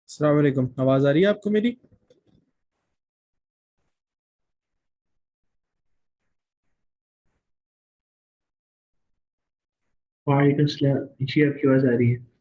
अस्सलाम वालेकुम। आवाज़ आ रही है आपको मेरी? वालेकुम सलाम जी। आपकी आवाज आ रही है।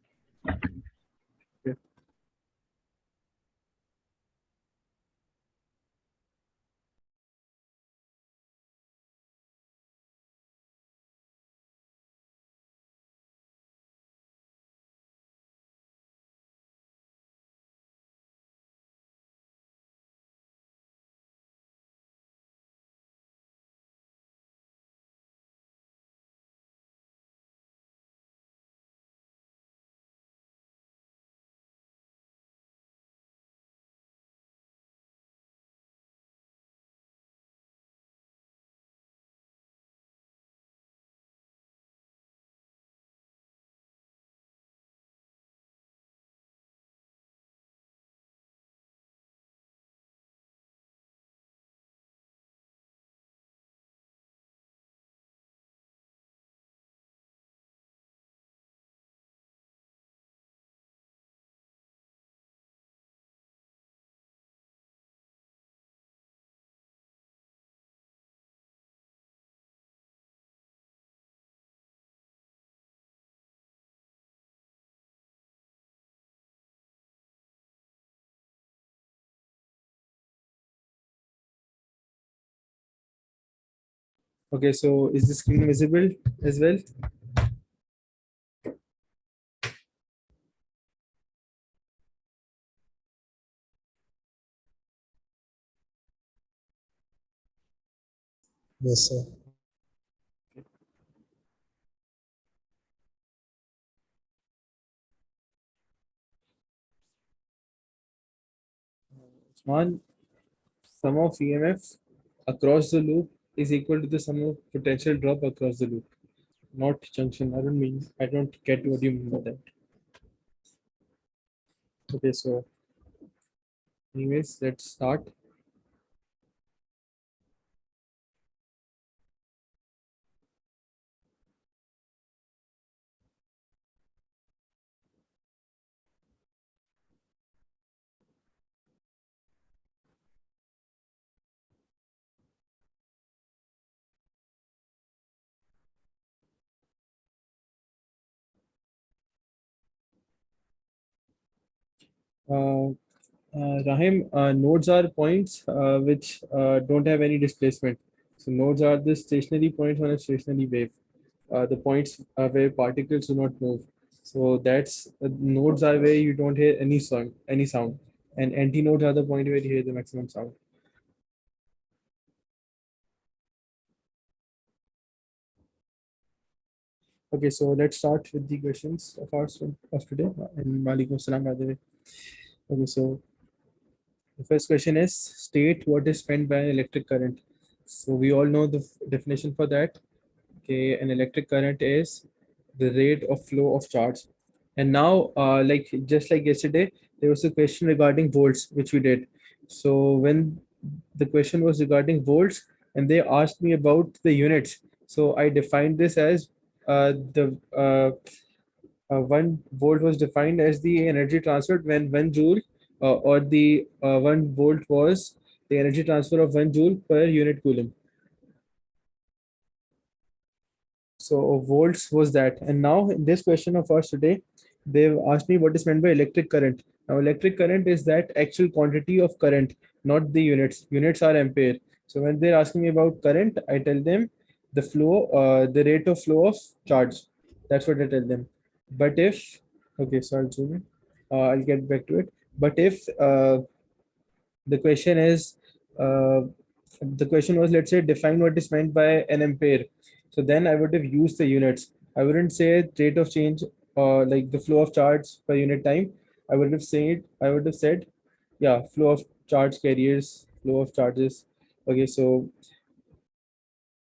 Okay, so is the screen visible as well? Yes, sir. One sum of EMF across the loop is equal to the sum of potential drop across the loop, not junction. I don't get what you mean by that. Okay, so anyways, let's start. Uh, Rahim, nodes are points which don't have any displacement. So nodes are the stationary points on a stationary wave. The points where particles do not move. So that's nodes are where you don't hear any sound, and antinodes are the point where you hear the maximum sound. Okay, so let's start with the questions of ours of today. And Walaikum Assalam, by the way. Okay, so the first question is state what is meant by an electric current. So we all know the definition for that. Okay, an electric current is the rate of flow of charge. And now, like just like yesterday, there was a question regarding volts, which we did. So when the question was regarding volts, and they asked me about the units, so I defined this as the 1 volt was defined as the energy transferred when 1 joule, or the 1 volt was the energy transfer of 1 joule per unit coulomb. So volts was that. And now in this question of ours today, they've asked me what is meant by electric current. Now electric current is that actual quantity of current, not the units. Units are ampere. So when they're asking me about current, I tell them the rate of flow of charge. That's what I tell them. But if, okay, so I'll zoom in. I'll get back to it. But if the question is uh, the question was, let's say, define what is meant by an ampere. So then I would have used the units. I wouldn't say rate of change, like the flow of charge per unit time. I would have said yeah, flow of charge carriers, flow of charges. Okay, so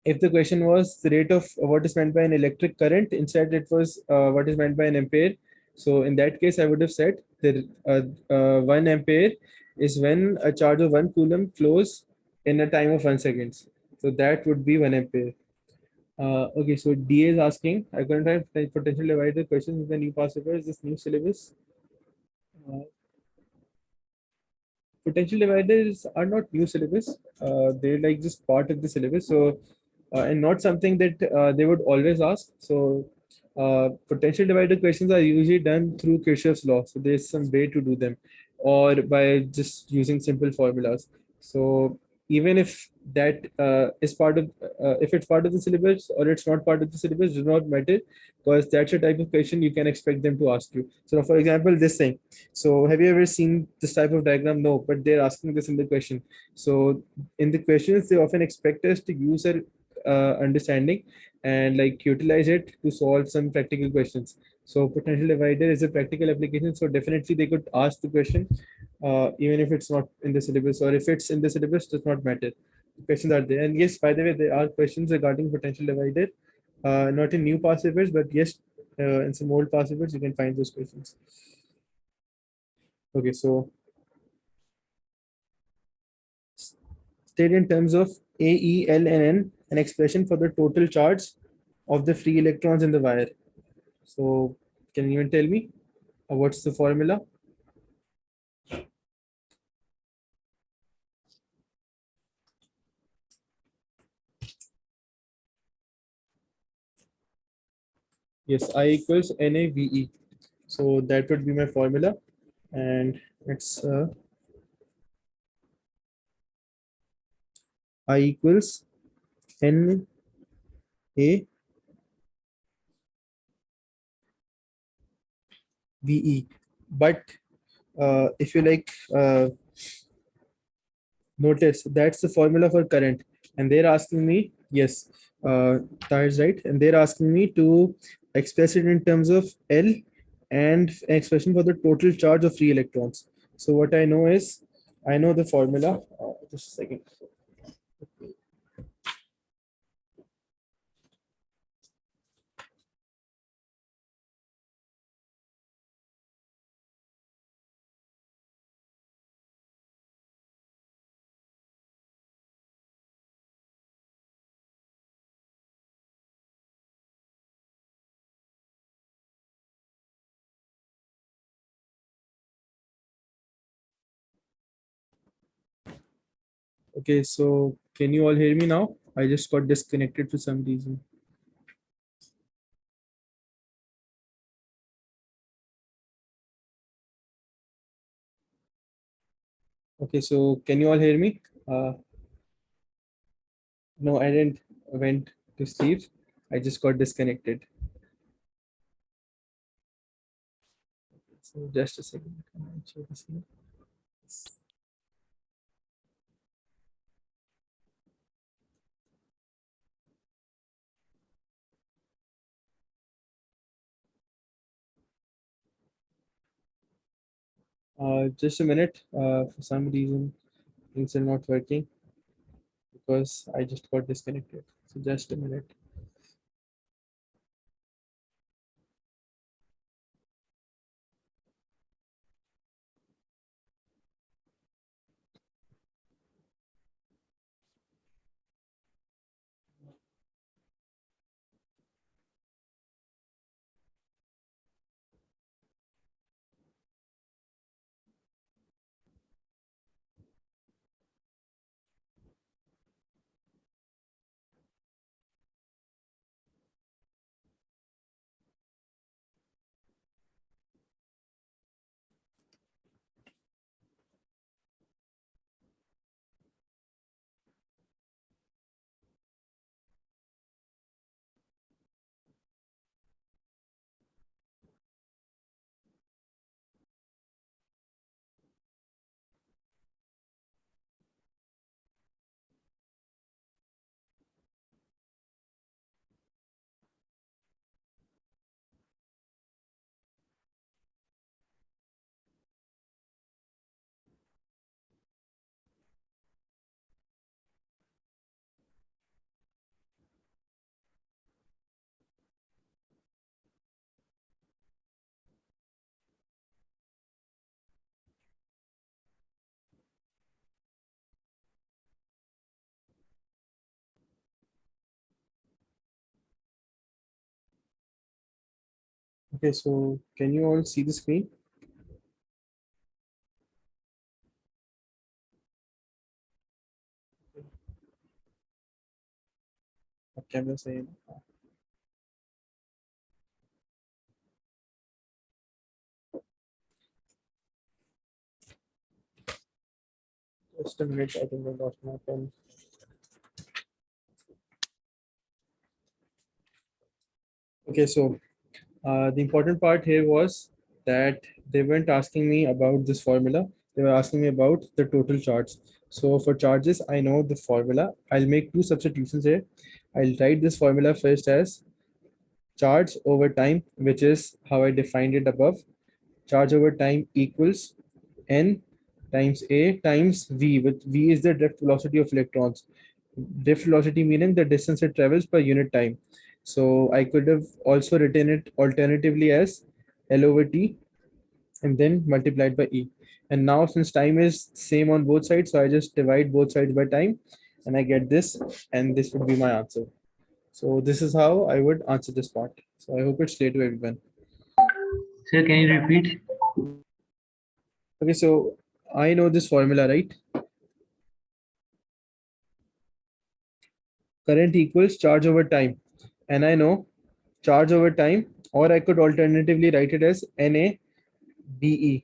if the question was the rate of what is meant by an electric current, instead it was what is meant by an ampere. So in that case, I would have said that 1 ampere is when a charge of 1 coulomb flows in a time of 1 second. So that would be 1 ampere. Okay, so DA is asking, I couldn't have potential divided questions in the new past paper. Is this new syllabus? potential dividers are not new syllabus. They're like just part of the syllabus. So, and not something that they would always ask. So, potential divider questions are usually done through Kirchhoff's law. So, there's some way to do them, or by just using simple formulas. So, even if that is part of, if it's part of the syllabus or it's not part of the syllabus, does not matter, because that's a type of question you can expect them to ask you. So, for example, this thing. So have you ever seen this type of diagram? No, but they're asking this in the question. So in the questions, they often expect us to use our understanding and like utilize it to solve some practical questions. So potential divider is a practical application. So definitely they could ask the question, even if it's not in the syllabus, or if it's in the syllabus, does not matter. The questions are there. And yes, by the way, there are questions regarding potential divider, not in new past papers, but yes, in some old past papers, you can find those questions. Okay, so state in terms of A, E, L, and N, an expression for the total charge of the free electrons in the wire. So, can you even tell me what's the formula? Yes, I equals NaVe. So, that would be my formula. And it's I equals NaVe. But if you like, notice that's the formula for current, and they're asking me, yes, that is right, and they're asking me to express it in terms of L and an expression for the total charge of free electrons. So what I know is, I know the formula. Just a second. Okay, so can you all hear me now? I just got disconnected for some reason. Okay, so can you all hear me? No, I didn't went to sleep. I just got disconnected. So just a second. Can I check this here? Just a minute. For some reason, things are not working because I just got disconnected. So just a minute. Okay, so can you all see the screen? Camera same. Just a minute, I think I lost my pen. Okay, so the important part here was that they weren't asking me about this formula. They were asking me about the total charge. So for charges, I know the formula. I'll make two substitutions here. I'll write this formula first as charge over time, which is how I defined it above. Charge over time equals n times a times v, which v is the drift velocity of electrons. Drift velocity meaning the distance it travels per unit time. So I could have also written it alternatively as L over T and then multiplied by E. And now since time is same on both sides, so I just divide both sides by time and I get this, and this would be my answer. So this is how I would answer this part. So I hope it's clear to everyone. Sir, can you repeat? Okay, so I know this formula, right? Current equals charge over time. And I know charge over time, or I could alternatively write it as NABE,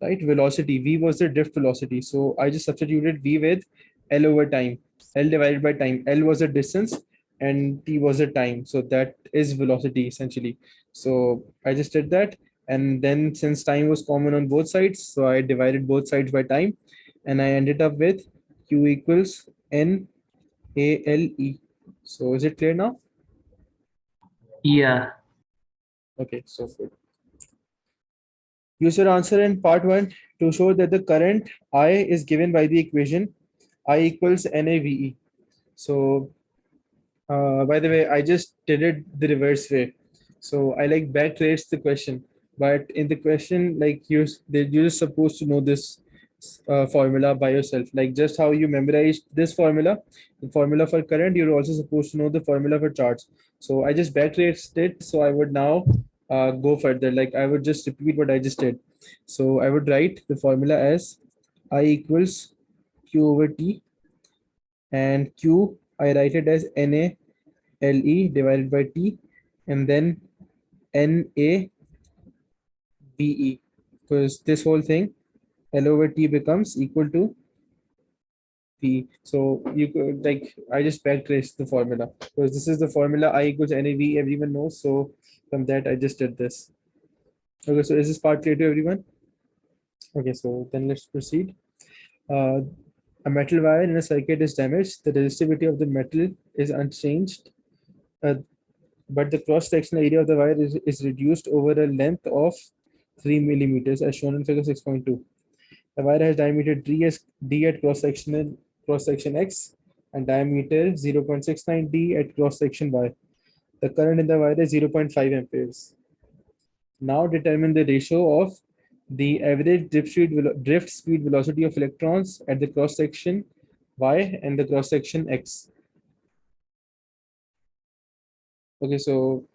right? Velocity. V was the drift velocity. So I just substituted V with L over time. L divided by time. L was the distance and T was the time. So that is velocity essentially. So I just did that. And then since time was common on both sides, so I divided both sides by time and I ended up with Q equals NALE. So is it clear now? Yeah. Okay, so good. Use your answer in part 1 to show that the current I is given by the equation I equals NAVE. So, by the way, I just did it the reverse way. So I like backtraced the question, but in the question, like you're just supposed to know this formula by yourself. Like just how you memorized this formula, the formula for current, you're also supposed to know the formula for charge. So I just backtraced it. So I would now go further. Like I would just repeat what I just did. So I would write the formula as I equals Q over T, and Q I write it as NALE divided by T, and then NABE, because this whole thing L over T becomes equal to P. So you could like I just backtraced the formula because this is the formula I equals NAV, everyone knows. So from that I just did this. Okay, so is this part clear to everyone? Okay, so then let's proceed. Uh, a metal wire in a circuit is damaged. The resistivity of the metal is unchanged. Uh, but the cross-sectional area of the wire is reduced over a length of 3 millimeters as shown in figure 6.2. The wire has diameter D at cross-section X and diameter 0.69 D at cross-section Y. The current in the wire is 0.5 amperes. Now determine the ratio of the average drift speed velocity of electrons at the cross-section Y and the cross-section X. Okay, so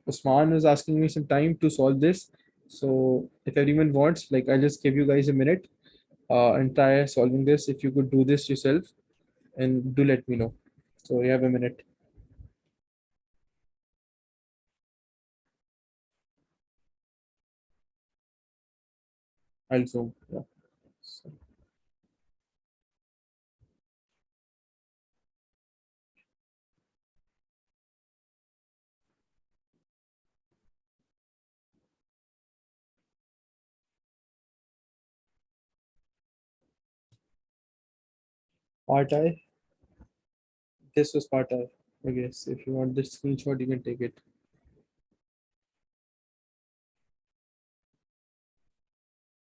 Usman was asking me some time to solve this. So if everyone wants, like I'll just give you guys a minute and try solving this. If you could do this yourself and do let me know. So you have a minute. I'll zoom. Yeah. So, part I. This was part I. I guess if you want this screenshot, you can take it.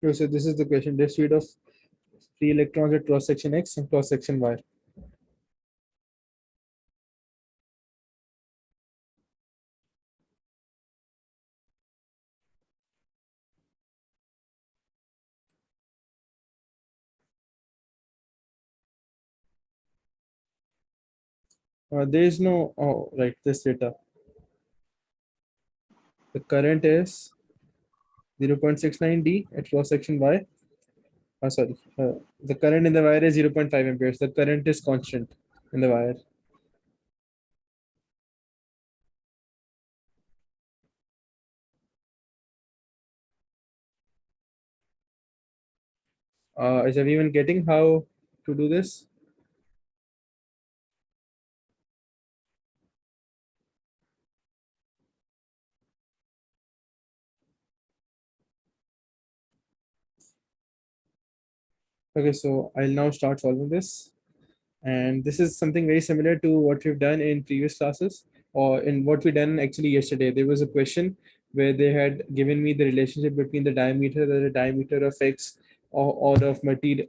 Okay, so this is the question. The speed of free electrons at cross section X and cross section Y. There is no, oh, right, this data. The current is 0.69 D at cross section Y. Sorry. The current in the wire is 0.5 amperes. The current is constant in the wire. Is everyone getting how to do this? Okay, so I'll now start solving this. And this is something very similar to what we've done in previous classes or in what we done actually yesterday. There was a question where they had given me the relationship between the diameter of X or of material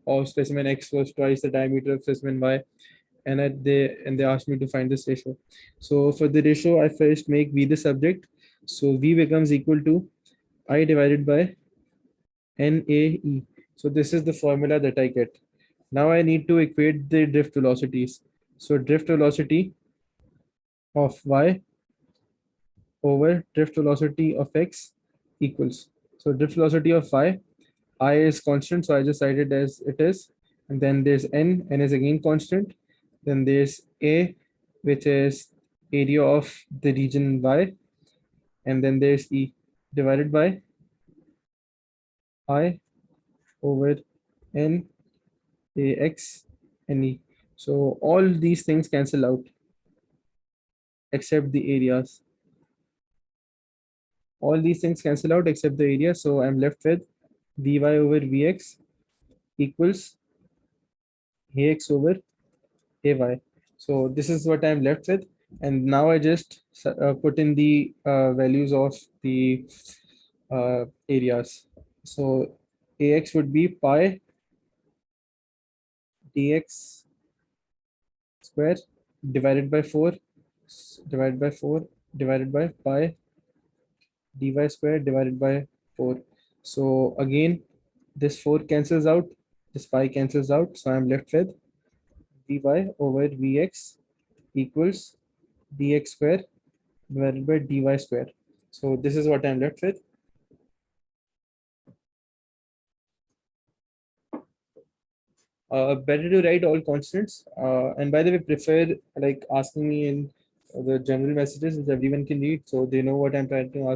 of specimen X was twice the diameter of specimen Y. And they asked me to find this ratio. So for the ratio, I first make V the subject. So V becomes equal to I divided by NAE. So this is the formula that I get. Now I need to equate the drift velocities. So drift velocity of y over drift velocity of x equals. So drift velocity of y, I is constant, so I just write it as it is. And then there's n is again constant. Then there's a, which is area of the region y. And then there's e divided by I over n ax and e. So all these things cancel out except the areas. All these things cancel out except the area. So I'm left with Vy over Vx equals Ax over Ay. So this is what I'm left with. And now I just put in the values of the areas. So Ax would be pi dx square divided by 4 divided by 4 divided by pi dy square divided by 4. So again, this 4 cancels out, this pi cancels out. So I'm left with dy over vx equals dx square divided by dy square. So this is what I'm left with. Better to write all constants. And by the way, prefer like asking me in the general messages which everyone can read, so they know what I'm trying to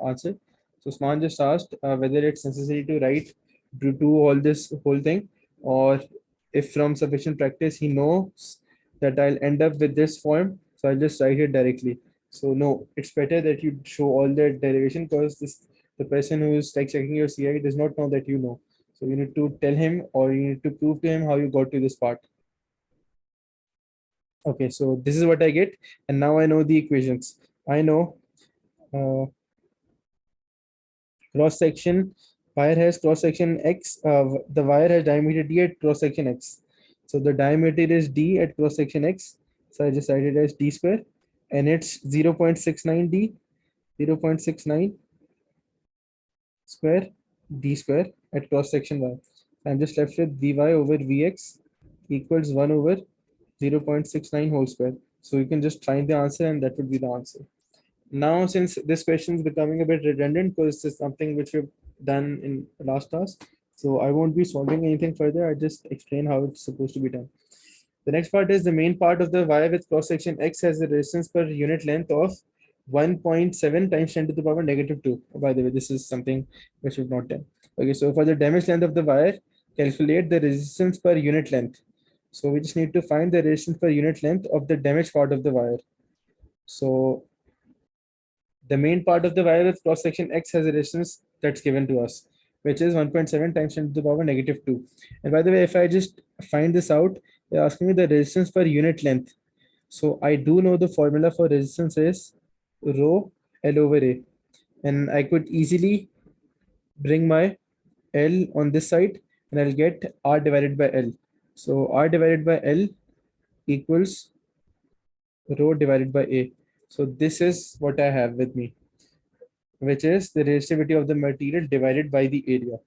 answer. So Sman just asked whether it's necessary to write to do all this whole thing, or if from sufficient practice he knows that I'll end up with this form, so I'll just write it directly. So no, it's better that you show all the derivation because this the person who is like checking your CI does not know that you know. So you need to tell him or you need to prove to him how you got to this part. Okay, so this is what I get. And now I know the equations. I know uh, cross section, wire has cross section X, the wire has diameter D at cross section X. So the diameter is D at cross section X. So I just write it as D square and it's 0.69 D, 0.69 square D square at cross section Y. I'm just left with Vy over Vx equals 1 over 0.69 whole square. So you can just find the answer and that would be the answer. Now, since this question is becoming a bit redundant because this is something which we've done in the last class, so I won't be solving anything further. I just explain how it's supposed to be done. The next part is the main part of the wire with cross section X has a resistance per unit length of 1.7 times 10 to the power negative 2. By the way, this is something which we've not done. Okay, so for the damage length of the wire, calculate the resistance per unit length. So we just need to find the resistance per unit length of the damaged part of the wire. So the main part of the wire with cross section X has a resistance that's given to us, which is 1.7 times 10 to the power negative 2. And by the way, if I just find this out, they're asking me the resistance per unit length. So I do know the formula for resistance is rho L over A. And I could easily bring my L on this side and I'll get R divided by L. So R divided by L equals rho divided by A. So this is what I have with me, which is the resistivity of the material divided by the area.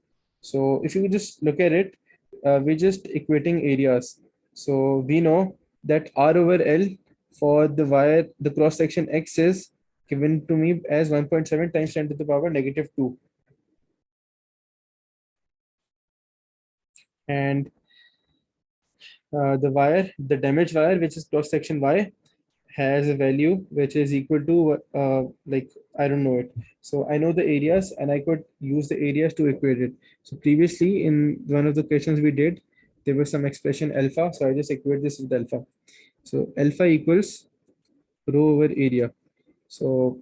So if you just look at it, we're just equating areas. So we know that R over L for the wire, the cross section X is given to me as 1.7 times 10 to the power negative 2. And the wire, the damaged wire, which is cross section Y, has a value which is equal to like I don't know it. So I know the areas and I could use the areas to equate it. So previously in one of the questions we did, there was some expression alpha. So I just equate this with alpha. So alpha equals rho over area. So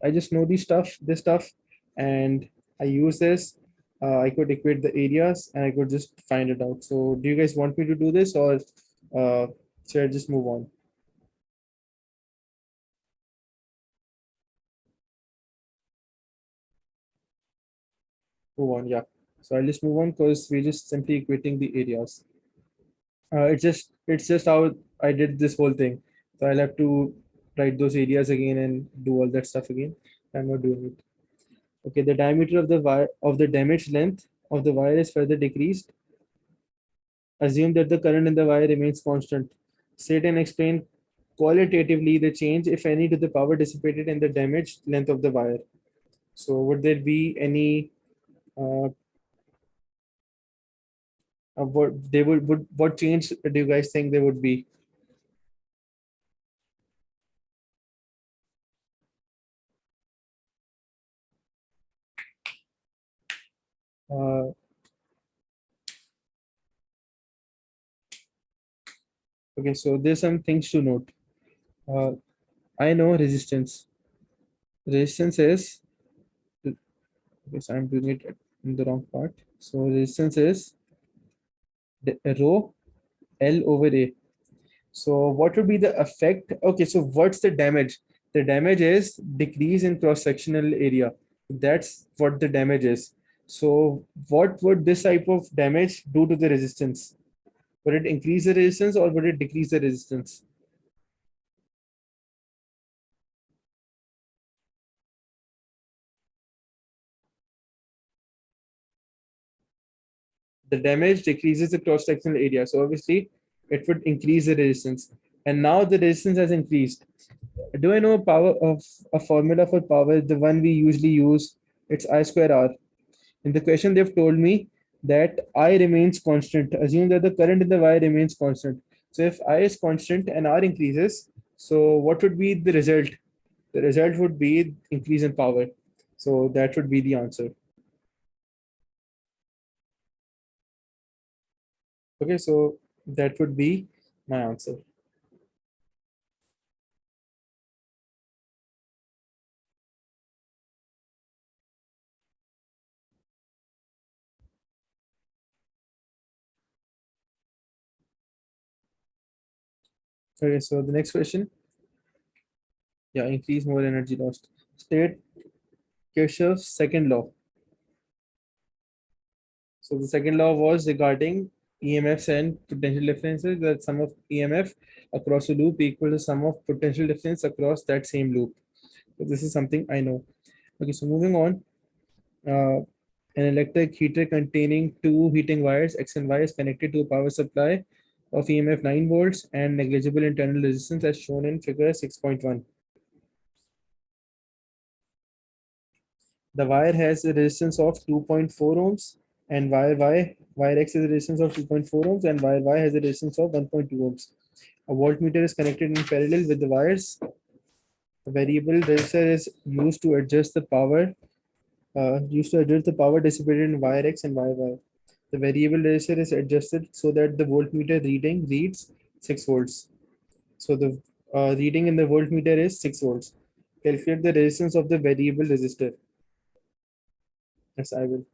I just know this stuff, and I use this. I could equate the areas and I could just find it out. So do you guys want me to do this, or should I just move on? Move on, yeah. So I'll just move on because we're just simply equating the areas. It's just how I did this whole thing. So I'll have to write those areas again and do all that stuff again. I'm not doing it. Okay, the diameter of the wire of the damaged length of the wire is further decreased. Assume that the current in the wire remains constant. State and explain qualitatively the change, if any, to the power dissipated in the damaged length of the wire. So would there be any uh, what change do you guys think there would be? Uh, okay, so there's some things to note. Uh, I know resistance. Resistance is okay, so I'm doing it in the wrong part. So resistance is rho L over A. So what would be the effect? Okay, so what's the damage? The damage is decrease in cross-sectional area. That's what the damage is. So what would this type of damage do to the resistance? Would it increase the resistance or would it decrease the resistance? The damage decreases the cross-sectional area. So obviously it would increase the resistance. And now the resistance has increased. Do I know power of a formula for power? The one we usually use, it's I square R. In the question, they've told me that I remains constant. Assume that the current in the wire remains constant. So if I is constant and R increases, so what would be the result? The result would be increase in power. So that would be the answer. Okay, so that would be my answer. Okay, so the next question, yeah, increase more energy lost. State Kirchhoff's second law. So the second law was regarding EMFs and potential differences, that sum of EMF across a loop equal to sum of potential difference across that same loop. So this is something I know. Okay, so moving on. Uh, an electric heater containing two heating wires, X and Y, is connected to a power supply of EMF 9 volts and negligible internal resistance as shown in figure 6.1. The wire has a resistance of 2.4 ohms and wire X has a resistance of 2.4 ohms and wire Y has a resistance of 1.2 ohms. A voltmeter is connected in parallel with the wires. A variable resistor is used to adjust the power dissipated in wire X and wire Y. The variable resistor is adjusted so that the voltmeter reading reads 6 volts. So the reading in the voltmeter is 6 volts. Calculate the resistance of the variable resistor. Yes, I will.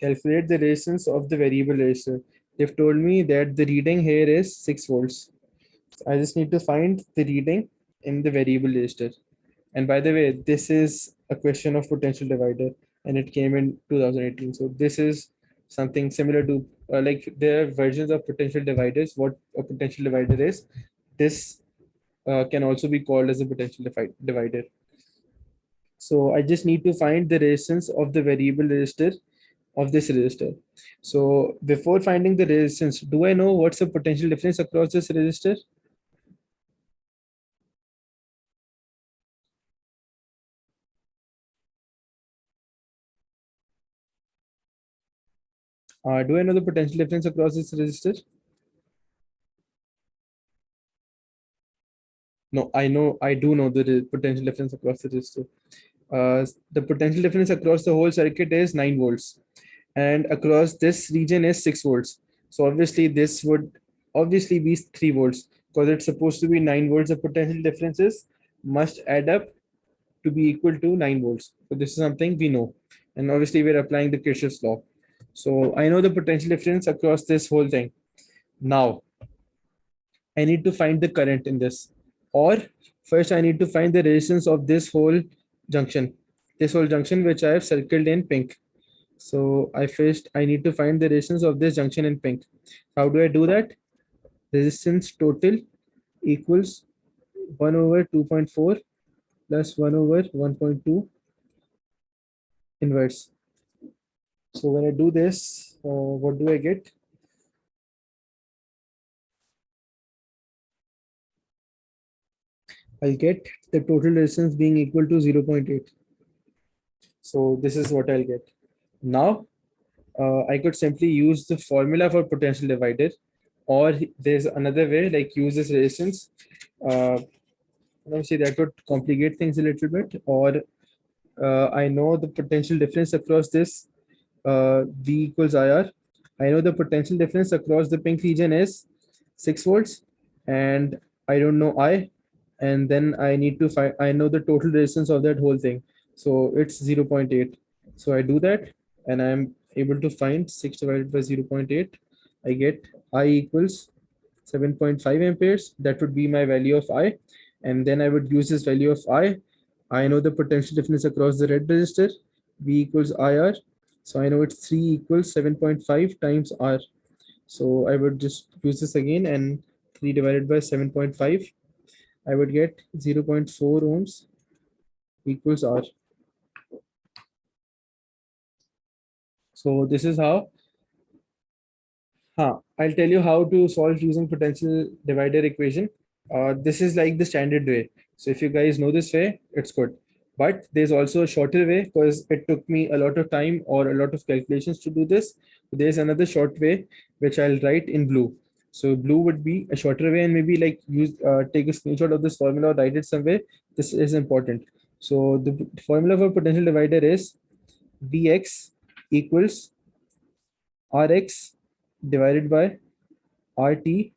Calculate the resistance of the variable resistor. They've told me that the reading here is 6 volts. I just need to find the reading in the variable resistor. And by the way, this is a question of potential divider and it came in 2018. So this is something similar to like there are versions of potential dividers. What a potential divider is, this can also be called as a potential divider. So I just need to find the resistance of the variable resistor of this resistor. So before finding the resistance, do I know what's the potential difference across this resistor? Do I know the potential difference across this resistor? No, I do know the potential difference across the resistor. The potential difference across the whole circuit is 9 volts, and across this region is 6 volts. So obviously this would obviously be 3 volts, because it's supposed to be 9 volts. The potential differences must add up to be equal to 9 volts. So this is something we know, and obviously we're applying the Kirchhoff's law. So I know the potential difference across this whole thing. Now I need to find the current in this, or first I need to find the resistance of junction, this whole junction which I have circled in pink. So I need to find the resistance of this junction in pink. How do I do that? Resistance total equals 1 over 2.4 plus 1 over 1.2 inverse. So when I do this, what do I get? I'll get the total resistance being equal to 0.8. So this is what I'll get. Now I could simply use the formula for potential divider, or there's another way, like use this resistance. Uh, Let me see, that would complicate things a little bit. Or I know the potential difference across this V equals IR. I know the potential difference across the pink region is 6 volts, and I don't know I, and then I need to find, I know the total resistance of that whole thing. So it's 0.8. So I do that, and I'm able to find 6 divided by 0.8. I get I equals 7.5 amperes. That would be my value of I. And then I would use this value of I. I know the potential difference across the red resistor, V equals IR. So I know it's 3 equals 7.5 times R. So I would just use this again, and 3 divided by 7.5, I would get 0.4 ohms equals R. So this is how, I'll tell you how to solve using potential divider equation. This is like the standard way. So if you guys know this way, it's good. But there's also a shorter way, because it took me a lot of time or a lot of calculations to do this. There's another short way which I'll write in blue. So blue would be a shorter way, and maybe like use take a screenshot of this formula or write it somewhere. This is important. So the formula for potential divider is Vx equals Rx divided by RT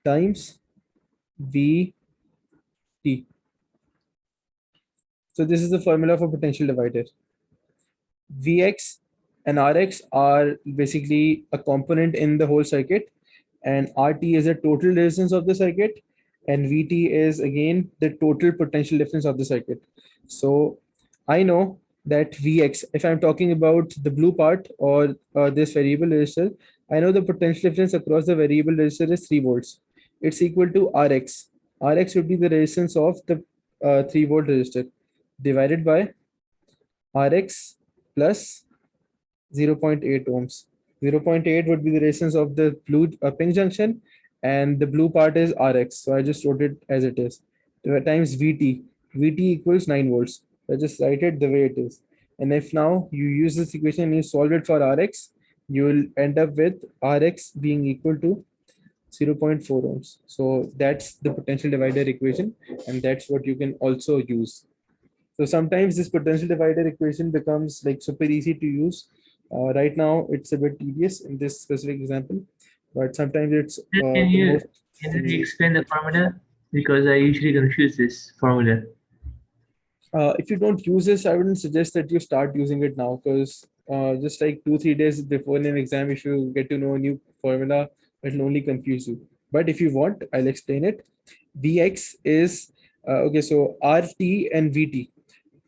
times VT. So this is the formula for potential divider. Vx and Rx are basically a component in the whole circuit, and RT is the total resistance of the circuit, and VT is again the total potential difference of the circuit. So I know that Vx, if I'm talking about the blue part, or this variable resistor, I know the potential difference across the variable resistor is 3 volts. It's equal to Rx. Rx would be the resistance of the 3 volt resistor, divided by Rx plus 0.8 ohms. 0.8 would be the resistance of the pink junction, and the blue part is Rx. So I just wrote it as it is. Times VT. VT equals 9 volts. I just write it the way it is. And if now you use this equation and you solve it for Rx, you will end up with Rx being equal to 0.4 ohms. So that's the potential divider equation, and that's what you can also use. So sometimes this potential divider equation becomes like super easy to use. Right now, it's a bit tedious in this specific example, but sometimes it's Sir, the most can you familiar. explain the formula? Because I usually confuse this formula. If you don't use this, I wouldn't suggest that you start using it now, because just like 2 3 days before an exam, if you get to know a new formula, it'll only confuse you. But if you want, I'll explain it. Vx is okay. So RT and VT.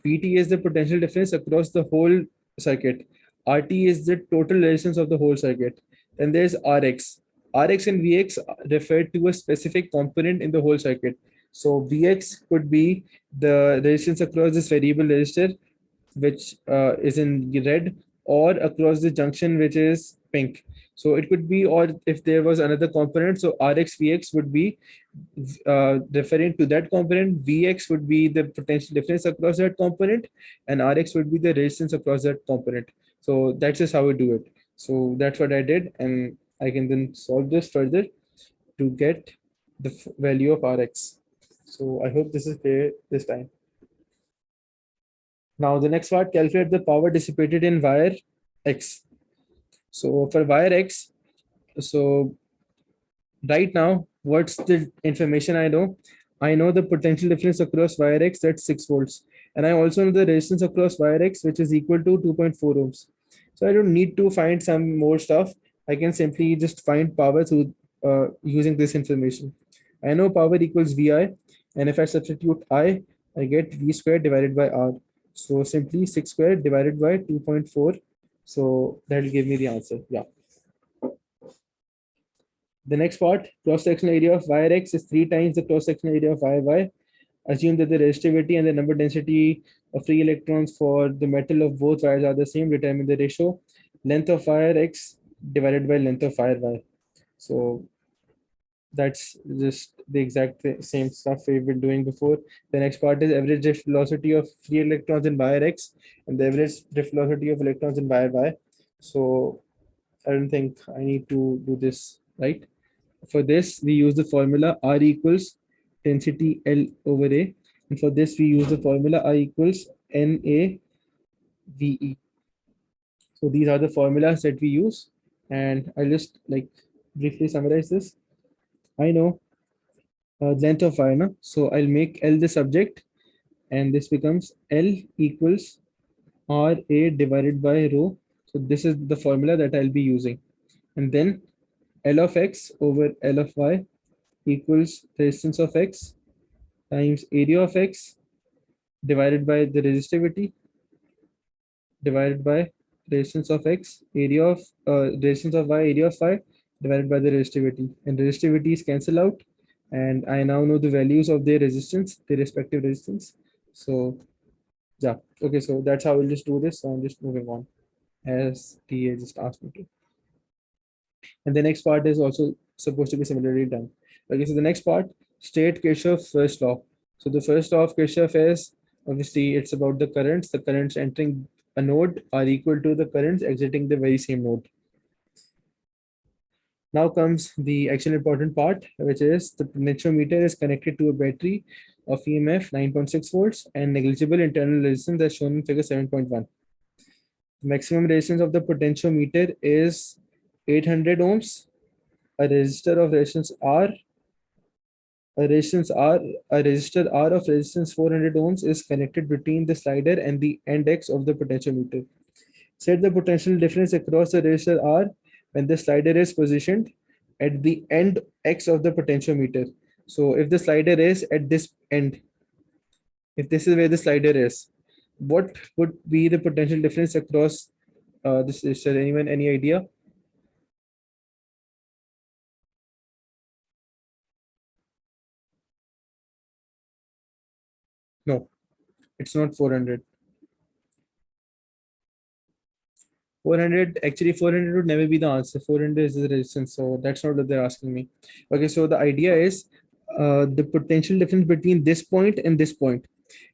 VT is the potential difference across the whole circuit. RT is the total resistance of the whole circuit. Then there's RX. RX and VX refer to a specific component in the whole circuit. So VX could be the resistance across this variable resistor, which is in red, or across the junction, which is pink. So it could be, or if there was another component, so RX VX would be referring to that component. Vx would be the potential difference across that component, and Rx would be the resistance across that component. So that's just how we do it. So that's what I did, and I can then solve this further to get the value of Rx. So I hope this is clear this time. Now the next part, calculate the power dissipated in wire X. So for wire X, so right now, what's the information I know? I know the potential difference across wire X, that's 6 volts. And I also know the resistance across wire X, which is equal to 2.4 ohms. So I don't need to find some more stuff. I can simply just find power through using this information. I know power equals VI, and if I substitute I get V squared divided by R. So simply 6 squared divided by 2.4. So that will give me the answer. Yeah. The next part, cross-sectional area of wire X is 3 times the cross-sectional area of wire Y. Assume that the resistivity and the number density of free electrons for the metal of both wires are the same. Determine the ratio. Length of wire X divided by length of wire Y. So that's just the exact same stuff we've been doing before. The next part is average drift velocity of free electrons in wire X and the average drift velocity of electrons in wire Y. So I don't think I need to do this, right? For this, we use the formula R equals density L over A. And for this, we use the formula R equals NAVE. So these are the formulas that we use. And I'll just like briefly summarize this. I know length of wire, no? So I'll make L the subject, and this becomes L equals RA divided by rho. So this is the formula that I'll be using. And then L of X over L of Y equals resistance of X times area of X divided by the resistivity divided by resistance of X, area of resistance of Y, area of Y divided by the resistivity. And resistivities cancel out. And I now know the values of their resistance, their respective resistance. So yeah, okay, so that's how we'll just do this. So I'm just moving on as TA just asked me to. And the next part is also supposed to be similarly done. Okay, so the next part, state Kirchhoff's first law. So the first law of Kirchhoff is obviously it's about the currents. The currents entering a node are equal to the currents exiting the very same node. Now comes the actual important part, which is the potentiometer is connected to a battery of EMF 9.6 volts and negligible internal resistance as shown in figure 7.1. The maximum resistance of the potentiometer is 800 ohms. A resistor of resistance R, a resistance R, a resistor R of resistance 400 ohms is connected between the slider and the end X of the potentiometer. Set the potential difference across the resistor R when the slider is positioned at the end X of the potentiometer. So if the slider is at this end, if this is where the slider is, what would be the potential difference across this resistor? Anyone, any idea? No, it's not 400. 400, actually 400 would never be the answer. 400 is the resistance, so that's not what they're asking me. Okay, so the idea is the potential difference between this point and this point.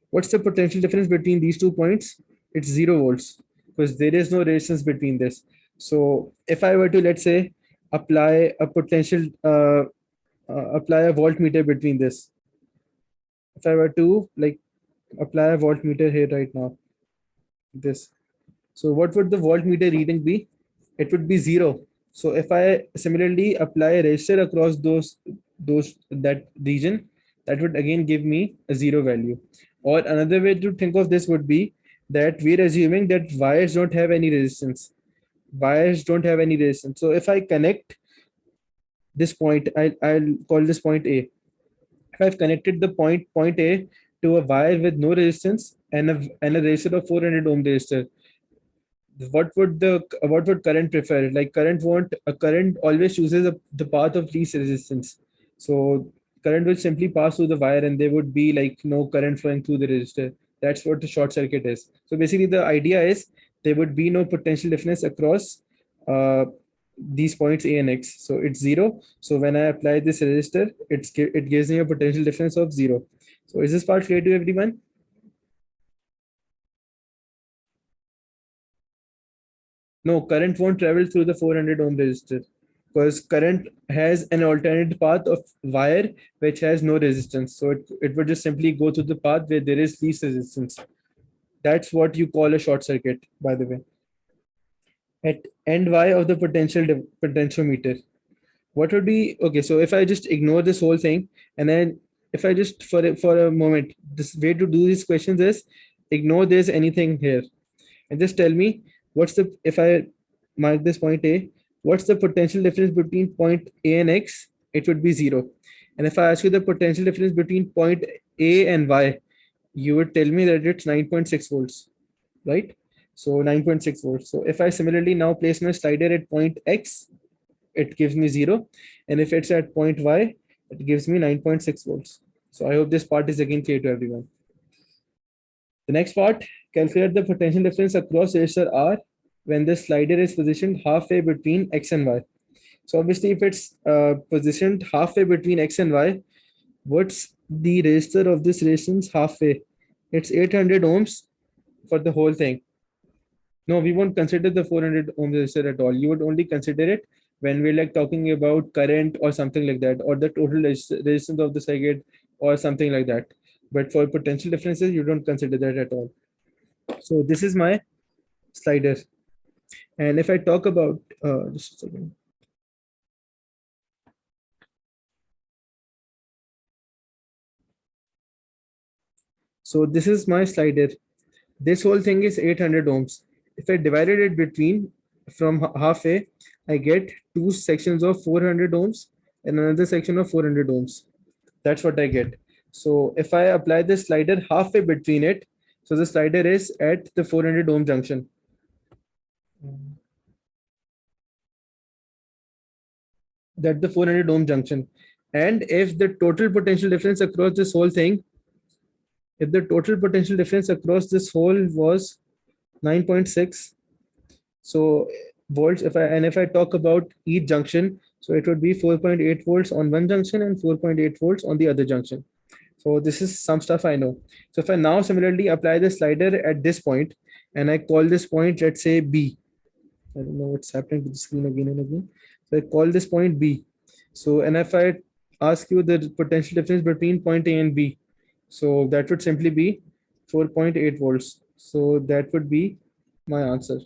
What's the potential difference between these 2 points? It's 0 volts because there is no resistance between this. So if I were to, let's say, apply a potential apply a voltmeter between this, if I were to like apply a voltmeter here right now, this, so what would the voltmeter reading be? It would be 0. So if I similarly apply a resistor across those that region, that would again give me a 0 value. Or another way to think of this would be that we're assuming that wires don't have any resistance. Wires don't have any resistance. So if I connect this point, I'll call this point A. If I've connected the point A to a wire with no resistance and a resistor of 400 ohm resistor, what would current prefer? Like current won't a current always chooses the path of least resistance. So current will simply pass through the wire and there would be like no current flowing through the resistor. That's what the short circuit is. So basically the idea is there would be no potential difference across uh, these points A and X. So it's 0. So when I apply this resistor, it gives me a potential difference of 0. So is this part clear to everyone? No, current won't travel through the 400 ohm resistor. because current has an alternate path of wire which has no resistance. So it would just simply go through the path where there is least resistance. That's what you call a short circuit, by the way. At end Y of the potentiometer, what would be okay? So if I just ignore this whole thing, and then if I just for a moment, this way to do these questions is ignore there's anything here, and just tell me what's the if I mark this point A, what's the potential difference between point A and X? It would be zero. And if I ask you the potential difference between point A and Y, you would tell me that it's 9.6 volts, right? So 9.6 volts. So if I similarly now place my slider at point X, it gives me zero. And if it's at point Y, it gives me 9.6 volts. So I hope this part is again clear to everyone. The next part, calculate the potential difference across resistor R when the slider is positioned halfway between X and Y. So obviously if it's positioned halfway between X and Y, what's the resistor of this resistance halfway? It's 800 ohms for the whole thing. No, we won't consider the 400 ohm resistor at all. You would only consider it when we're like talking about current or something like that, or the total resistance of the circuit or something like that. But for potential differences, you don't consider that at all. So this is my slider. And if I talk about, just a second. So this is my slider. This whole thing is 800 ohms. If I divided it between from halfway, I get two sections of 400 ohms and another section of 400 ohms. That's what I get. So if I apply the slider halfway between it, so the slider is at the 400 ohm junction. That the 400 ohm junction. And if the total potential difference across this whole thing, if the total potential difference across this whole was 9.6, so volts, if I talk about each junction, so it would be 4.8 volts on one junction and 4.8 volts on the other junction. So this is some stuff I know. So if I now similarly apply the slider at this point and I call this point, let's say B. I don't know what's happening to the screen again and again. So I call this point B. So, and if I ask you the potential difference between point A and B, so that would simply be 4.8 volts. So that would be my answer.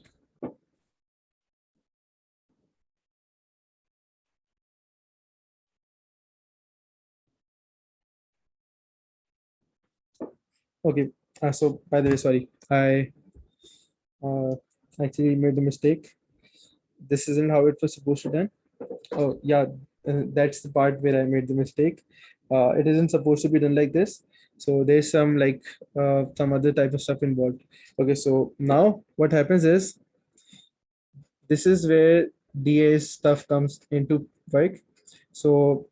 Okay. So by the way, sorry, I uh, actually made the mistake. This isn't how it was supposed to done. Oh yeah, that's the part where I made the mistake. It isn't supposed to be done like this. So there's some like some other type of stuff involved. Okay, so now what happens is this is where DA stuff comes into work. So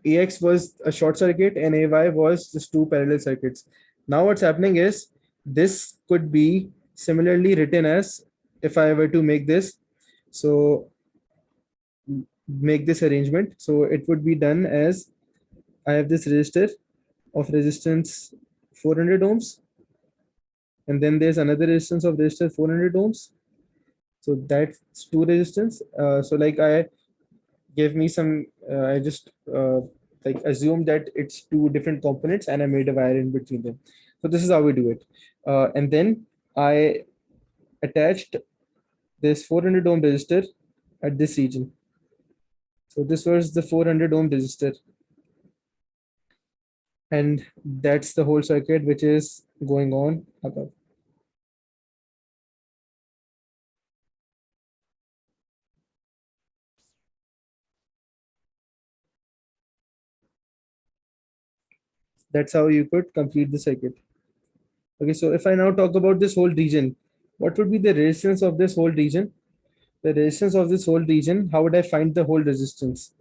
AX was a short circuit and AY was just two parallel circuits. Now what's happening is this could be similarly written as, if I were to make this, so make this arrangement. So it would be done as I have this resistor of resistance 400 ohms, and then there's another resistance of resistor 400 ohms. So that's two resistance. So like I gave me some, I just like assumed that it's two different components and I made a wire in between them. So this is how we do it. And then I attached this 400 ohm resistor at this region. So this was the 400 ohm resistor. And that's the whole circuit which is going on above. That's how you could complete the circuit. Okay, so if I now talk about this whole region, what would be the resistance of this whole region? The resistance of this whole region, how would I find the whole resistance?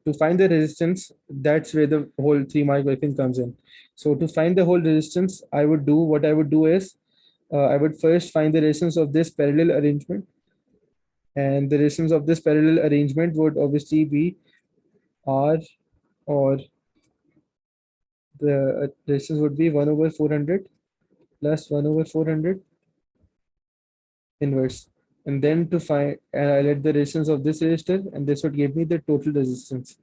To find the resistance, that's where the whole 3 mark equation comes in. So to find the whole resistance, what I would do is, I would first find the resistance of this parallel arrangement. And the resistance of this parallel arrangement would obviously be R, or the resistance would be 1 over 400 plus 1 over 400 inverse. and then to find I let the resistance of this resistor, and this would give me the total resistance.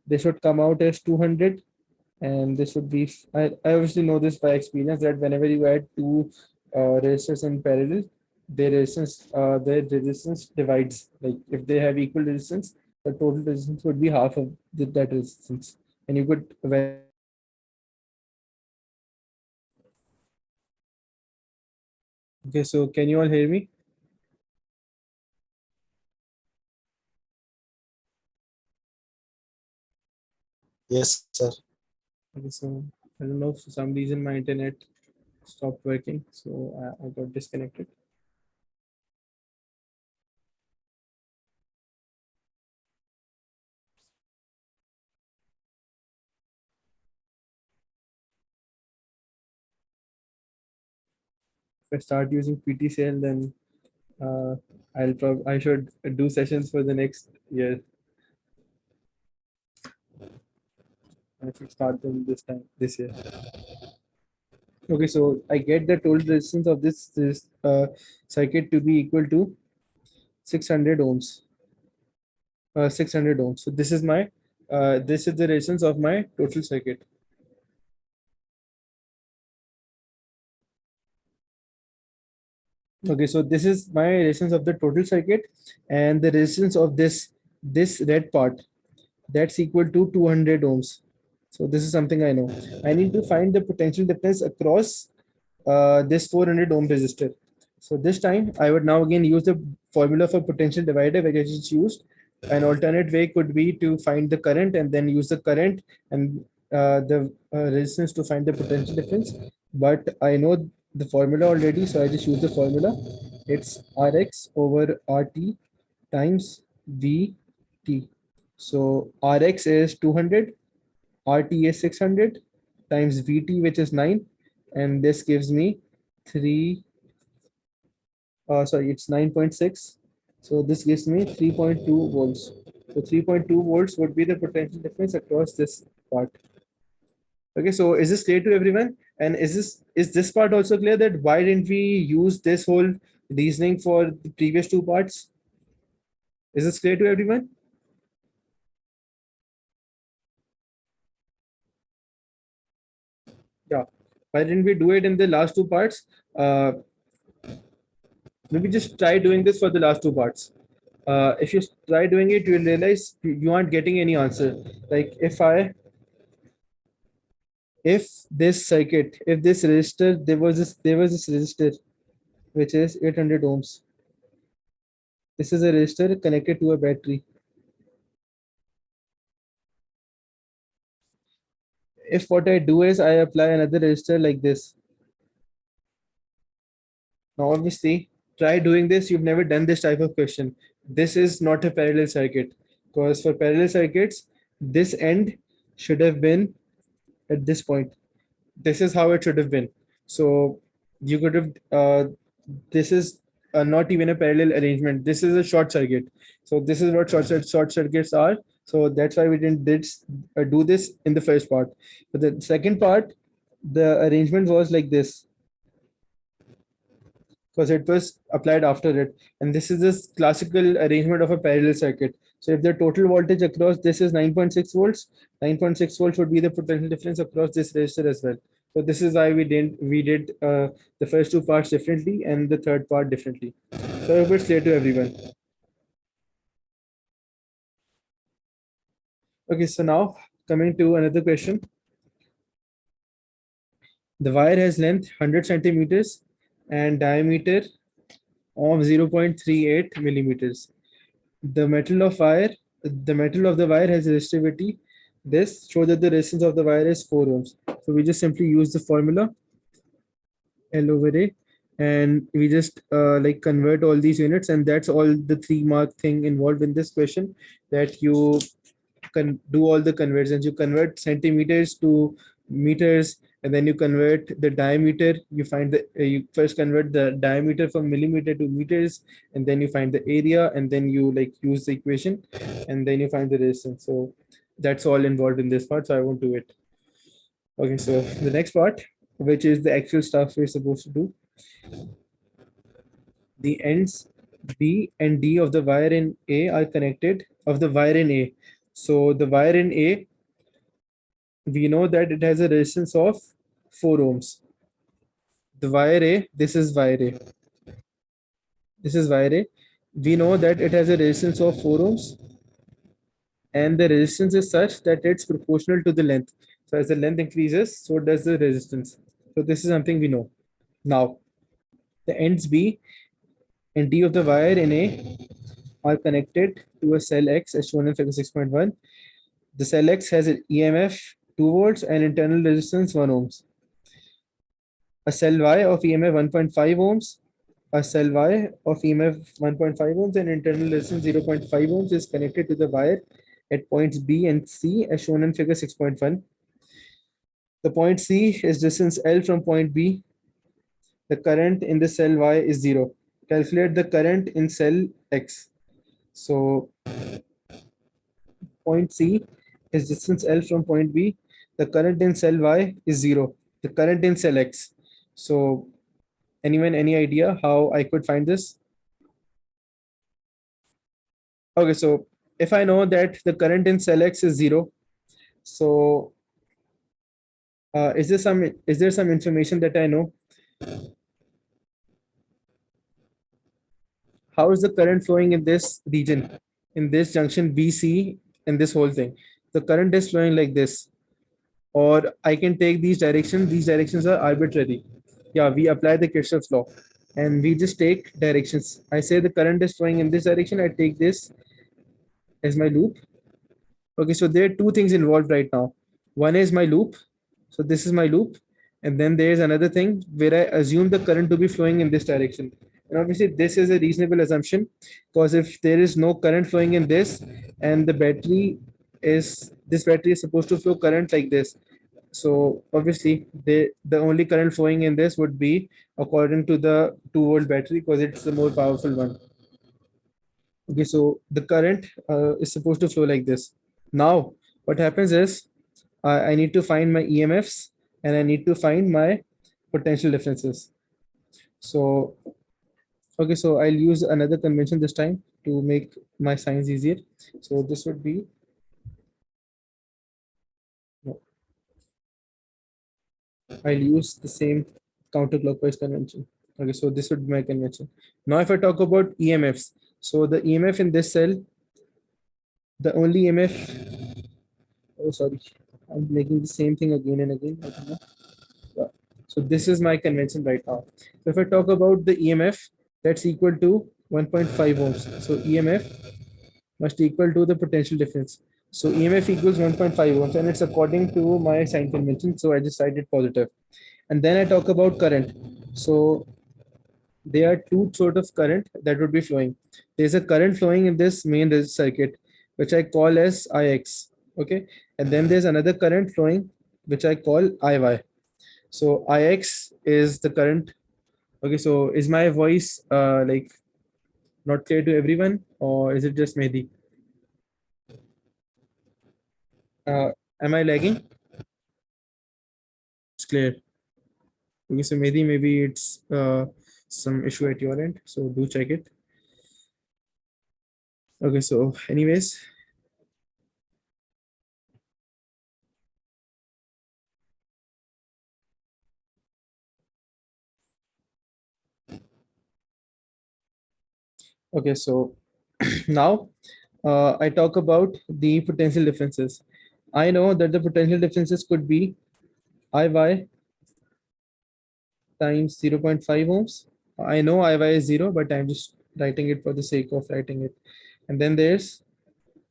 This would come out as 200, and this would be I obviously know this by experience that whenever you add two resistors in parallel, their resistance divides. Like if they have equal resistance, the total resistance would be half of that resistance, and you could verify this by using resistance. Okay, so can you all hear me? Yes, sir. Okay, so I don't know, for some reason my internet stopped working, so I got disconnected. If I start using PTCL, then uh, I should do sessions for the next year. I should start them this year. Okay, so I get the total resistance of this circuit to be equal to 600 ohms. 600 ohms. So this is the resistance of my total circuit. Okay, so this is my resistance of the total circuit, and the resistance of this red part, that's equal to 200 ohms. So this is something I know. I need to find the potential difference across this 400 ohm resistor. So this time I would now again use the formula for potential divider which I just used. An alternate way could be to find the current and then use the current and the resistance to find the potential difference. But I know the formula already, so I just use the formula. It's Rx over RT times VT. So Rx is 200, RT is 600 times VT, which is 9, and this gives me 3, sorry, it's 9.6. So this gives me 3.2 volts. So 3.2 volts would be the potential difference across this part. Okay, so is this clear to everyone? And is this part also clear, that why didn't we use this whole reasoning for the previous two parts? Is this clear to everyone? Yeah. Why didn't we do it in the last two parts? Uh, Maybe just try doing this for the last two parts. If you try doing it, you'll realize you aren't getting any answer. Like if this circuit, if this resistor, there was this resistor which is 800 ohms. This is a resistor connected to a battery. If what I do is I apply another resistor like this. Now, obviously, try doing this. You've never done this type of question. This is not a parallel circuit, because for parallel circuits, this end should have been at this point. This is how it should have been. So you could have this is not even a parallel arrangement. This is a short circuit. So this is what short circuits are. So that's why we didn't do this in the first part. But the second part, the arrangement was like this, because it was applied after it. And this is this classical arrangement of a parallel circuit. So if the total voltage across this is 9.6 volts, 9.6 volts would be the potential difference across this resistor as well. So this is why we did the first two parts differently and the third part differently. So I hope it's clear to everyone. Okay, so now coming to another question. The wire has length 100 centimeters and diameter of 0.38 millimeters. The metal of wire, the metal of the wire has resistivity. This shows that the resistance of the wire is 4 ohms. So we just simply use the formula L over A, and we just like convert all these units, and that's all the 3 mark thing involved in this question, that you can do all the conversions. You convert centimeters to meters, and then you convert the diameter. You find the you first convert the diameter from millimeter to meters, and then you find the area, and then you like use the equation, and then you find the resistance. So that's all involved in this part, so I won't do it. Okay, so the next part, which is the actual stuff we're supposed to do, the ends B and D of the wire in A are connected of the wire in A. So the wire in A, we know that it has a resistance of 4 ohms. The wire A, this is wire A. This is wire A. We know that it has a resistance of 4 ohms, and the resistance is such that it's proportional to the length. So as the length increases, so does the resistance. So this is something we know. Now, the ends B and D of the wire in A are connected to a cell X as shown in figure 6.1. The cell X has an EMF 2 volts and internal resistance 1 ohms. A cell Y of EMF 1.5 ohms, a cell Y of EMF 1.5 ohms and internal resistance 0.5 ohms is connected to the wire at points B and C as shown in figure 6.1. The point C is distance L from point B. The current in the cell Y is 0. Calculate the current in cell X. So point C is distance L from point B. The current in cell Y is 0. The current in cell X. So anyone, any idea how I could find this? Okay, so if I know that the current in cell X is 0, so is there some information that I know? How is the current flowing in this region, in this junction BC, in this whole thing? The current is flowing like this, or I can take these directions. These directions are arbitrary. Yeah, we apply the Kirchhoff's law, and we just take directions. I say the current is flowing in this direction. I take this as my loop. Okay, so there are two things involved right now. One is my loop. So this is my loop. And then there is another thing where I assume the current to be flowing in this direction. And obviously, this is a reasonable assumption because if there is no current flowing in this and this battery is supposed to flow current like this. So obviously, the only current flowing in this would be according to the 2-volt battery because it's the more powerful one. Okay, so the current is supposed to flow like this. Now, what happens is I need to find my EMFs and I need to find my potential differences. So, okay, so I'll use another convention this time to make my signs easier. So this would be, no, I'll use the same counterclockwise convention. Okay, so this would be my convention. Now, if I talk about EMFs, so the EMF in this cell, the only EMF, oh, sorry, I'm making the same thing again and again. I don't know. Yeah. So this is my convention right now. So if I talk about the EMF, that's equal to 1.5 ohms. So EMF must equal to the potential difference. So EMF equals 1.5 ohms and it's according to my sign convention. So I just cited positive. And then I talk about current. So there are two sort of current that would be flowing. There's a current flowing in this main circuit, which I call as IX. Okay. And then there's another current flowing, which I call IY. So IX is the current. Okay, so is my voice like not clear to everyone, or is it just Mehdi? Am I lagging? It's clear. Okay, so Mehdi, maybe it's some issue at your end, so do check it. Okay, so anyways, okay, so now I talk about the potential differences. I know that the potential differences could be IY times 0.5 ohms. I know IY is 0, but I'm just writing it for the sake of writing it. And then there's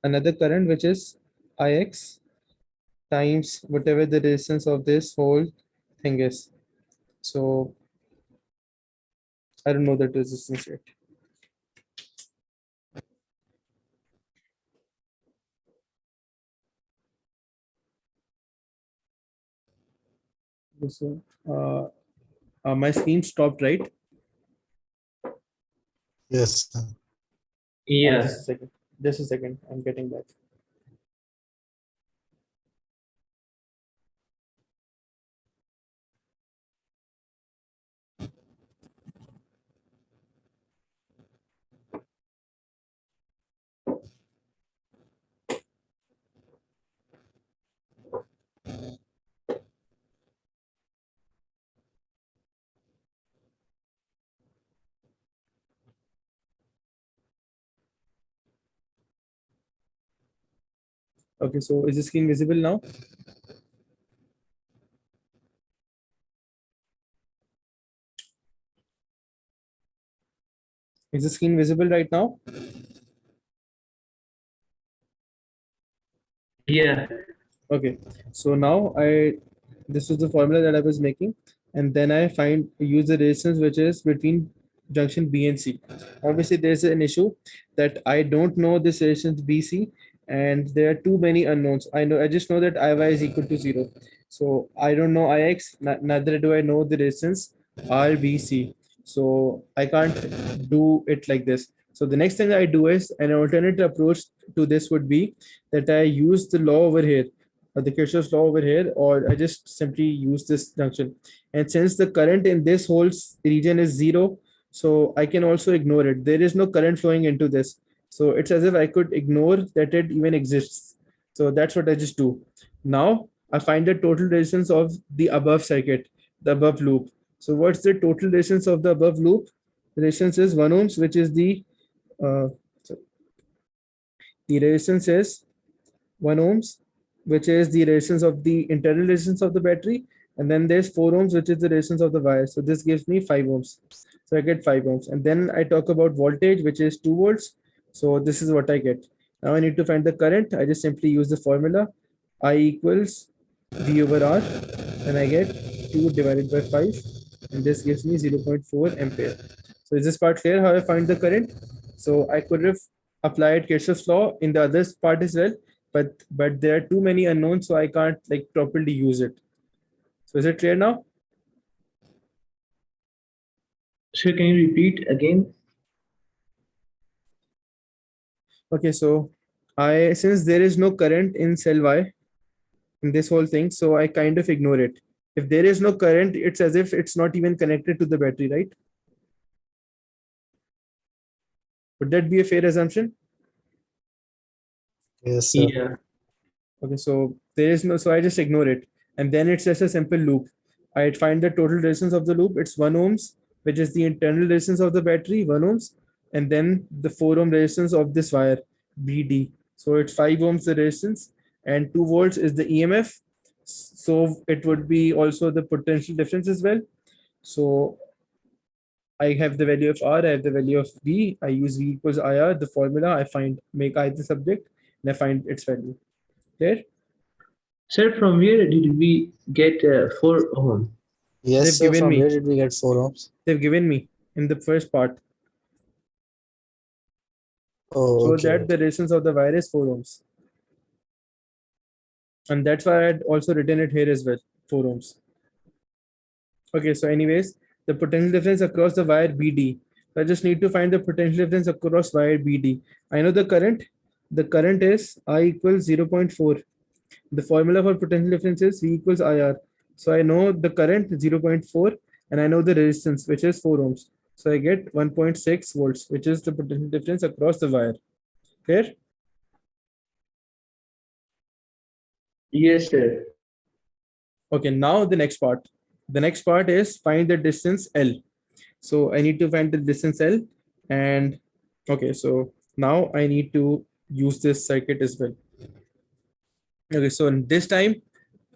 another current, which is Ix times whatever the resistance of this whole thing is. So I don't know that resistance yet. So my screen stopped, right? Yes, sir. Yeah. Just a second. Just a second. I'm getting back. Okay, so is the screen visible now? Is the screen visible right now? Yeah. Okay, so now this is the formula that I was making, and then I use the resistance which is between junction B and C. Obviously, there's an issue that I don't know this resistance BC, and there are too many unknowns. I just know that Iy is equal to 0. So I don't know Ix, neither do I know the resistance RBC. So I can't do it like this. So the next thing I do is an alternate approach to this would be that I use the law over here, or the Kirchhoff's law over here, or I just simply use this junction. And since the current in this whole region is 0, so I can also ignore it. There is no current flowing into this. So it's as if I could ignore that it even exists. So that's what I just do. Now I find the total resistance of the above circuit, the above loop. So what's the total resistance of the above loop? The resistance is 1 ohms, which is uh, the resistance is 1 ohms, which is the resistance of the internal resistance of the battery. And then there's 4 ohms, which is the resistance of the wire. So this gives me 5 ohms. So I get 5 ohms. And then I talk about voltage, which is 2 volts. So this is what I get. Now I need to find the current. I just simply use the formula. I equals V over R. And I get 2 divided by 5. And this gives me 0.4 ampere. So is this part clear how I find the current? So I could have applied Kirchhoff's law in the other part as well, but there are too many unknowns, so I can't like properly use it. So is it clear now? Sir, can you repeat again? Okay, so I since there is no current in cell Y in this whole thing, so I kind of ignore it. If there is no current, it's as if it's not even connected to the battery, right? Would that be a fair assumption? Yes, sir. Yeah. Okay, so there is no, so I just ignore it. And then it's just a simple loop. I find the total resistance of the loop. It's 1 ohms, which is the internal resistance of the battery, 1 ohms, and then the 4 ohm resistance of this wire, BD. So it's 5 ohms the resistance, and 2 volts is the EMF. So it would be also the potential difference as well. So I have the value of R, I have the value of V. I use V equals IR, the formula. I find make I the subject, and I find its value. Clear? Sir, from where did we get 4 ohm? Yes, They've sir. given From me. where did we get 4 ohms? They've given me in the first part, Oh, so okay. that the resistance of the wire is 4 ohms, and that's why I had also written it here as well, 4 ohms. Okay, so anyways, the potential difference across the wire BD. So I just need to find the potential difference across wire BD. I know the current. The current is I equals 0.4. The formula for potential difference is V equals IR. So I know the current 0.4, and I know the resistance, which is 4 ohms. So I get 1.6 volts, which is the potential difference across the wire. Clear? Yes, sir. Okay, now the next part. The next part is find the distance L. So I need to find the distance L, and okay, so now I need to use this circuit as well. Okay, so in this time,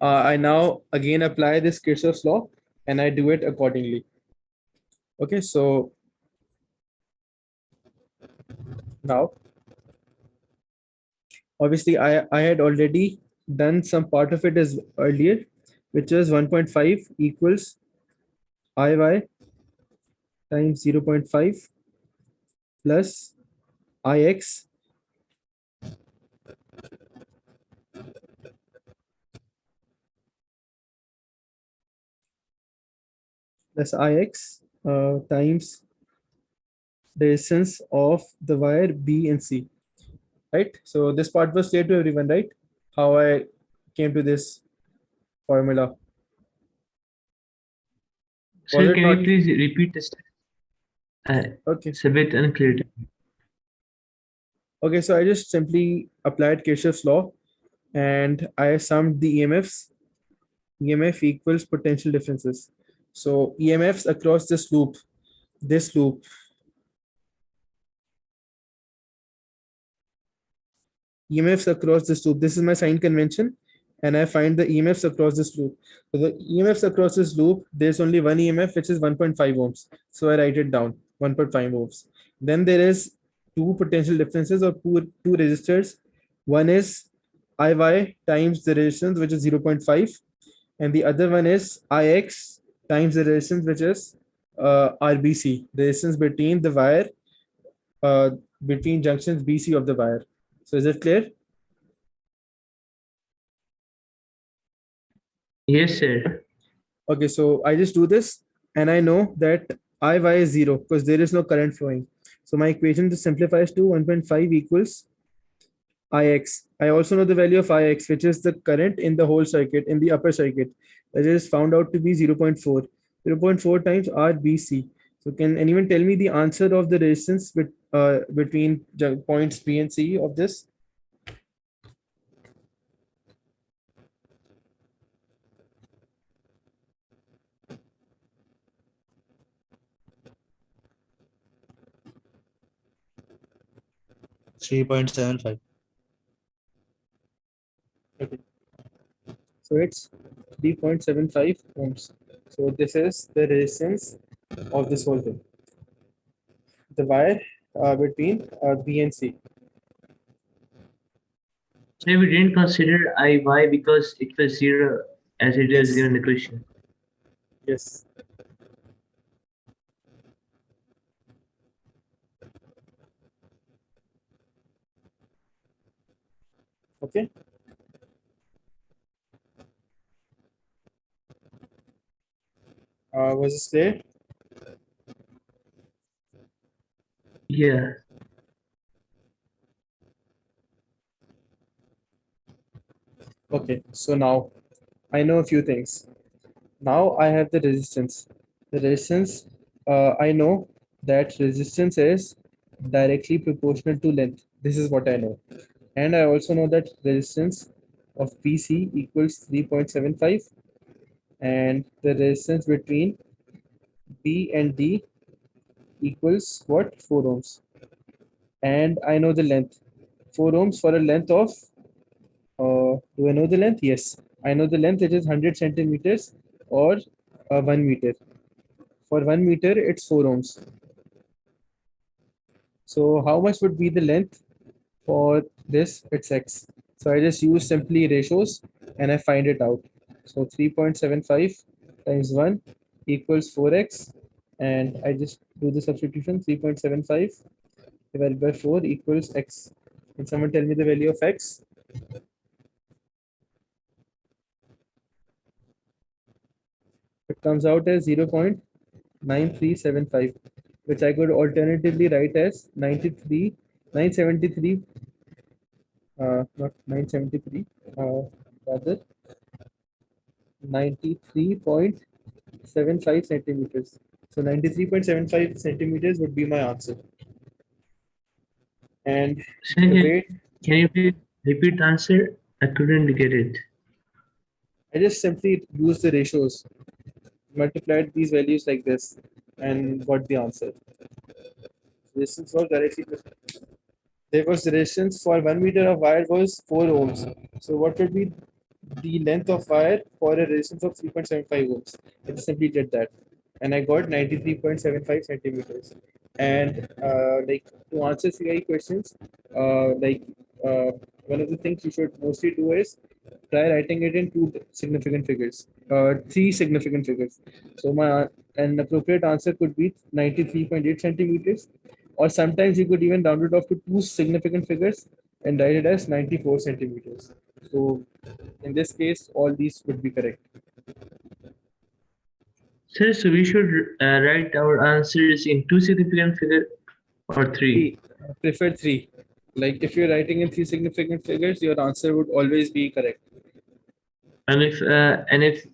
I now again apply this Kirchhoff's law, and I do it accordingly. Okay, so now obviously I had already done some part of it as earlier, which was 1.5 equals Iy times 0.5 plus Ix plus Ix times the resistance of the wire B and C, right? So this part was clear to everyone, right? How I came to this formula. Was Sir, it can you not? please repeat this? Okay. It's a bit unclear. Okay, so I just simply applied Kirchhoff's law, and I summed the EMFs. EMF equals potential differences. So EMFs across this loop EMFs across this loop. This is my sign convention, and I find the EMFs across this loop. So the EMFs across this loop, there's only one EMF, which is 1.5 ohms. So I write it down, 1.5 ohms. Then there is two potential differences or two resistors. One is IY times the resistance, which is 0.5, and the other one is IX times the resistance, which is RBC, the resistance between the wire, uh, between junctions BC of the wire. So is it clear? Yes, sir. Okay, so I just do this and I know that Iy is 0 because there is no current flowing. So my equation just simplifies to 1.5 equals Ix. I also know the value of Ix, which is the current in the whole circuit, in the upper circuit, that is found out to be 0.4. 0.4 times RBC. So can anyone tell me the answer of the resistance between points B and C of this? 3.75. Okay. So it's 3.75 ohms. So this is the resistance of this whole thing. The wire between B and C. Sir, we didn't consider IY because it was 0 as it is Yes. given in the question. Yes. Okay. Was this clear? Yeah. Okay. So now I know a few things. Now I have the resistance. The resistance, I know that resistance is directly proportional to length. This is what I know. And I also know that resistance of BC equals 3.75, and the resistance between B and D equals what? 4 ohms. And I know the length. 4 ohms for a length of, do I know the length? Yes. I know the length, it is 100 centimeters or 1 meter. For 1 meter, it's 4 ohms. So how much would be the length for this? It's X. So I just use simply ratios and I find it out. So 3.75 times 1 equals 4x. And I just do the substitution. 3.75 divided by 4 equals x. Can someone tell me the value of x? It comes out as 0.9375, which I could alternatively write as 973, not 973, rather 93.75 centimeters. So 93.75 centimeters would be my answer. And Sir, the weight, can you please repeat the answer? I couldn't get it. I just simply use the ratios, multiplied these values like this, and got the answer. Resistance was directly, there was resistance for 1 meter of wire was 4 ohms. So what would be the length of wire for a resistance of 3.75 ohms? I just simply did that, and I got 93.75 centimeters. And like, to answer CI questions, like, one of the things you should mostly do is try writing it in two significant figures, three significant figures. So my an appropriate answer could be 93.8 centimeters, or sometimes you could even round it off to two significant figures and write it as 94 centimeters. So in this case, all these would be correct. Sir, so we should write our answers in two significant figure or three. Three, prefer three. Like if you're writing in three significant figures, your answer would always be correct. And if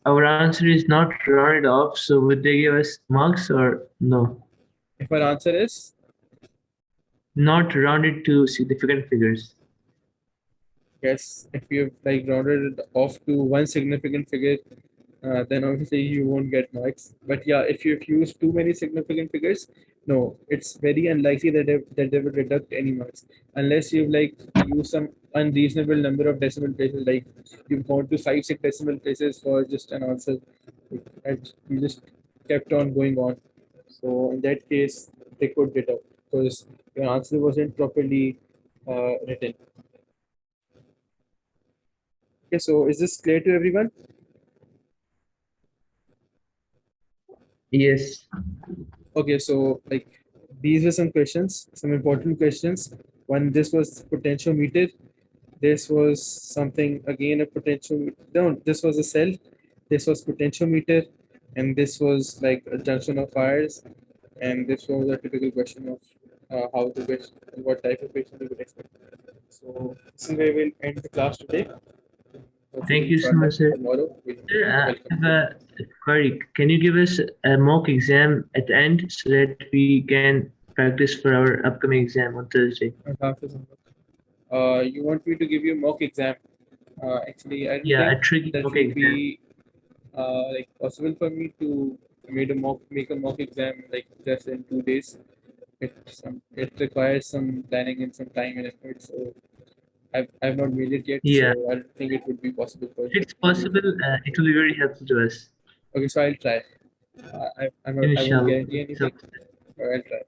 our answer is not rounded off, so would they give us marks or no? If our answer is Not rounded to significant figures. yes, if you've like rounded it off to one significant figure, then obviously you won't get marks. But yeah, if you've used too many significant figures, No, it's very unlikely that they will deduct any marks unless you've like used some unreasonable number of decimal places, like you've gone to 5, 6 decimal places for just an answer, and you just kept on going on. So in that case, they could deduct because your answer wasn't properly written. Okay, so is this clear to everyone? Yes. Okay, so like these were some questions, some important questions. One, this was potentiometer. This was something again a potential. No, this was a cell. This was potentiometer, and this was like a junction of wires. And this was a typical question of how the question, what type of question you would expect. So this is where we'll end the class today. Thank Hopefully, you so much, sir. tomorrow we'll Sir, welcome I have a query. Can you give us a mock exam at the end so that we can practice for our upcoming exam on Thursday? you. You want me to give you a mock exam? Actually, I don't Yeah, think a tricky that mock will exam. be like possible for me to make a mock exam like just in 2 days. It requires some planning and some time and effort. So I've not made it yet. So Yeah, I don't think it would be possible for if it's possible, it will be very helpful to us. Okay, so I'll try. I won't Inshallah. guarantee So, anything, but I'll try.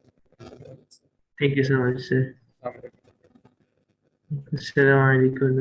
thank you so much, sir. Um, Assalamu alaikum.